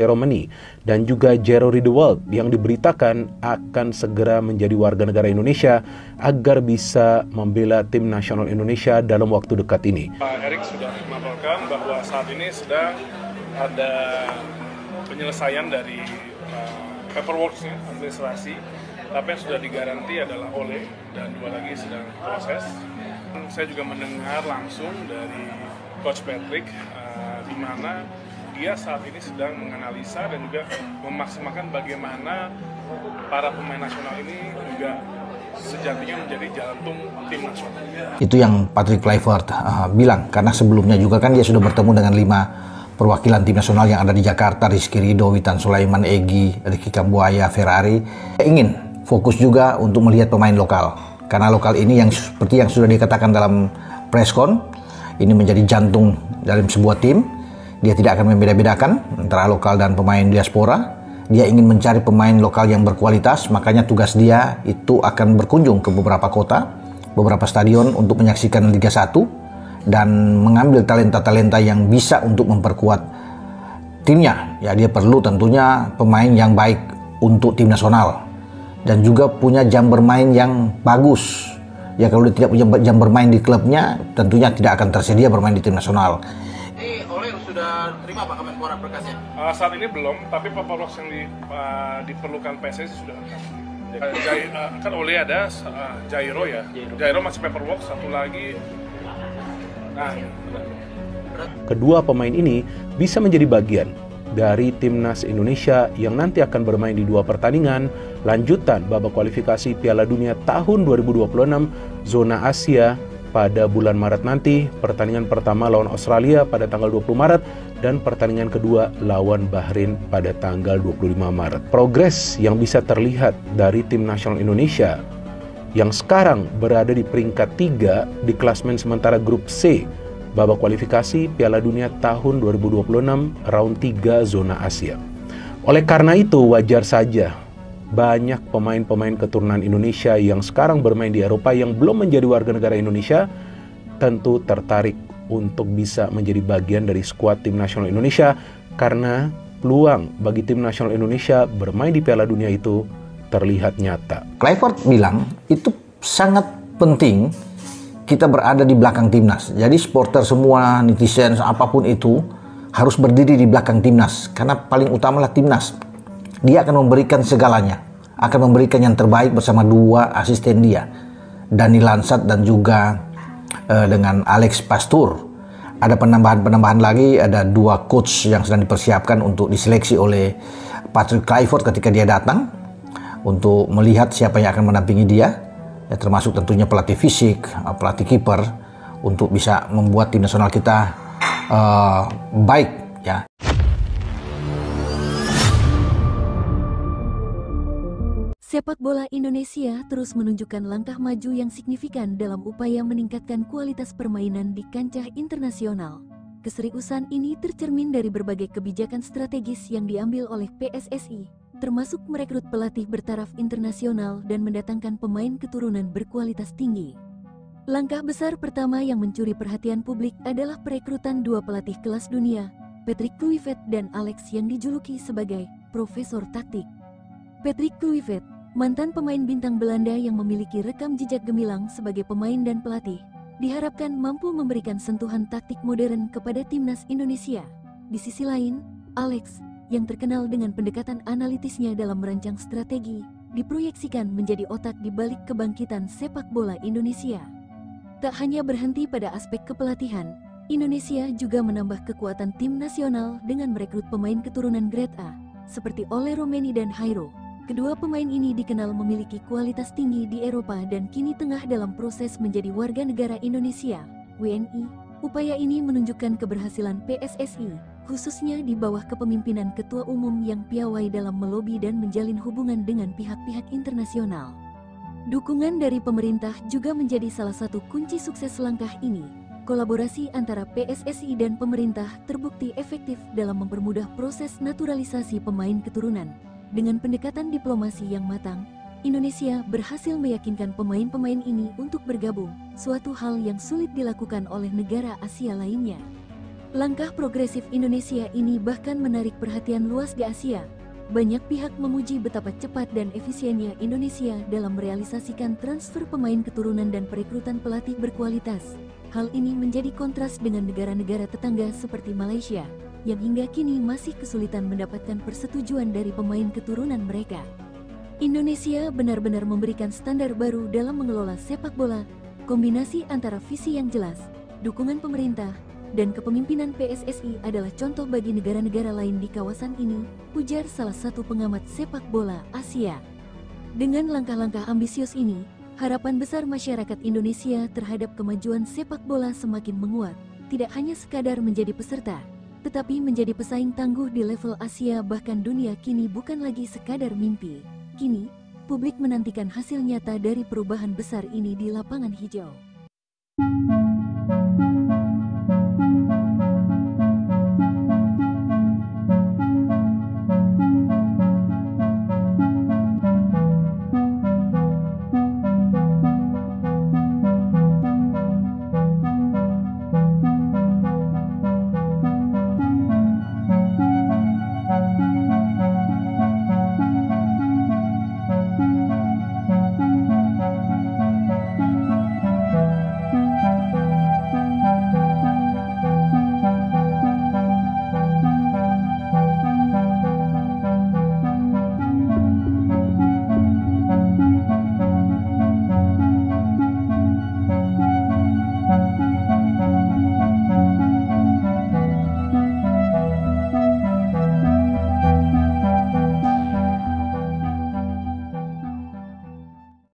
Romani dan juga Jero Riedewald yang diberitakan akan segera menjadi warga negara Indonesia agar bisa membela tim nasional Indonesia dalam waktu dekat ini. Pak Erik sudah melaporkan bahwa saat ini sedang ada penyelesaian dari paperwork-nya, administrasi, tapi yang sudah digaranti adalah Ole dan 2 lagi sedang proses. Saya juga mendengar langsung dari Coach Patrick di mana dia saat ini sedang menganalisa dan juga memaksimalkan bagaimana para pemain nasional ini juga sejatinya menjadi jantung tim nasional. Itu yang Patrick Kluivert bilang, karena sebelumnya juga kan dia sudah bertemu dengan 5 perwakilan tim nasional yang ada di Jakarta, Rizky Ridho, Witan Sulaiman, Egy, Ricky Kambuaya, Ferrari. Dia ingin fokus juga untuk melihat pemain lokal, karena lokal ini yang seperti yang sudah dikatakan dalam preskon, ini menjadi jantung dalam sebuah tim. Dia tidak akan membeda-bedakan antara lokal dan pemain diaspora. Dia ingin mencari pemain lokal yang berkualitas, makanya tugas dia itu akan berkunjung ke beberapa kota, beberapa stadion untuk menyaksikan Liga 1 dan mengambil talenta-talenta yang bisa untuk memperkuat timnya. Ya, dia perlu tentunya pemain yang baik untuk tim nasional dan juga punya jam bermain yang bagus. Ya, kalau dia tidak punya jam bermain di klubnya, tentunya tidak akan tersedia bermain di tim nasional. Sudah terima Pak Kemenpora berkasnya? Saat ini belum, tapi paperwork yang diperlukan PSSI sudah lengkap. Kan Ole ada, Jairo ya, Jairo masih paperwork, satu lagi. Nah, kedua pemain ini bisa menjadi bagian dari timnas Indonesia yang nanti akan bermain di 2 pertandingan lanjutan babak kualifikasi Piala Dunia tahun 2026 zona Asia pada bulan Maret nanti. Pertandingan pertama lawan Australia pada tanggal 20 Maret dan pertandingan kedua lawan Bahrain pada tanggal 25 Maret. Progres yang bisa terlihat dari tim nasional Indonesia yang sekarang berada di peringkat 3 di klasmen sementara grup C babak kualifikasi Piala Dunia tahun 2026 round 3 zona Asia. Oleh karena itu wajar saja banyak pemain-pemain keturunan Indonesia yang sekarang bermain di Eropa yang belum menjadi warga negara Indonesia tentu tertarik untuk bisa menjadi bagian dari skuad tim nasional Indonesia karena peluang bagi tim nasional Indonesia bermain di Piala Dunia itu terlihat nyata. Kluivert bilang itu sangat penting kita berada di belakang timnas. Jadi supporter semua, netizen, apapun itu harus berdiri di belakang timnas karena paling utamalah timnas. Dia akan memberikan segalanya, akan memberikan yang terbaik bersama 2 asisten dia, Dani Lansat dan juga dengan Alex Pastur. Ada penambahan lagi, ada 2 coach yang sedang dipersiapkan untuk diseleksi oleh Patrick Kluivert ketika dia datang untuk melihat siapa yang akan mendampingi dia, ya, termasuk tentunya pelatih fisik, pelatih kiper untuk bisa membuat tim nasional kita baik, ya. Sepak bola Indonesia terus menunjukkan langkah maju yang signifikan dalam upaya meningkatkan kualitas permainan di kancah internasional. Keseriusan ini tercermin dari berbagai kebijakan strategis yang diambil oleh PSSI, termasuk merekrut pelatih bertaraf internasional dan mendatangkan pemain keturunan berkualitas tinggi. Langkah besar pertama yang mencuri perhatian publik adalah perekrutan 2 pelatih kelas dunia, Patrick Kluivert dan Alex yang dijuluki sebagai Profesor Taktik. Patrick Kluivert, mantan pemain bintang Belanda yang memiliki rekam jejak gemilang sebagai pemain dan pelatih, diharapkan mampu memberikan sentuhan taktik modern kepada timnas Indonesia. Di sisi lain, Alex, yang terkenal dengan pendekatan analitisnya dalam merancang strategi, diproyeksikan menjadi otak di balik kebangkitan sepak bola Indonesia. Tak hanya berhenti pada aspek kepelatihan, Indonesia juga menambah kekuatan tim nasional dengan merekrut pemain keturunan grade A, seperti Ole Romeni dan Jairo. Kedua pemain ini dikenal memiliki kualitas tinggi di Eropa dan kini tengah dalam proses menjadi warga negara Indonesia, WNI. Upaya ini menunjukkan keberhasilan PSSI, khususnya di bawah kepemimpinan Ketua Umum yang piawai dalam melobi dan menjalin hubungan dengan pihak-pihak internasional. Dukungan dari pemerintah juga menjadi salah satu kunci sukses langkah ini. Kolaborasi antara PSSI dan pemerintah terbukti efektif dalam mempermudah proses naturalisasi pemain keturunan. Dengan pendekatan diplomasi yang matang, Indonesia berhasil meyakinkan pemain-pemain ini untuk bergabung, suatu hal yang sulit dilakukan oleh negara Asia lainnya. Langkah progresif Indonesia ini bahkan menarik perhatian luas di Asia. Banyak pihak memuji betapa cepat dan efisiennya Indonesia dalam merealisasikan transfer pemain keturunan dan perekrutan pelatih berkualitas. Hal ini menjadi kontras dengan negara-negara tetangga seperti Malaysia, yang hingga kini masih kesulitan mendapatkan persetujuan dari pemain keturunan mereka. Indonesia benar-benar memberikan standar baru dalam mengelola sepak bola, kombinasi antara visi yang jelas, dukungan pemerintah, dan kepemimpinan PSSI adalah contoh bagi negara-negara lain di kawasan ini, ujar salah satu pengamat sepak bola Asia. Dengan langkah-langkah ambisius ini, harapan besar masyarakat Indonesia terhadap kemajuan sepak bola semakin menguat, tidak hanya sekadar menjadi peserta, tetapi menjadi pesaing tangguh di level Asia bahkan dunia kini bukan lagi sekadar mimpi. Kini, publik menantikan hasil nyata dari perubahan besar ini di lapangan hijau.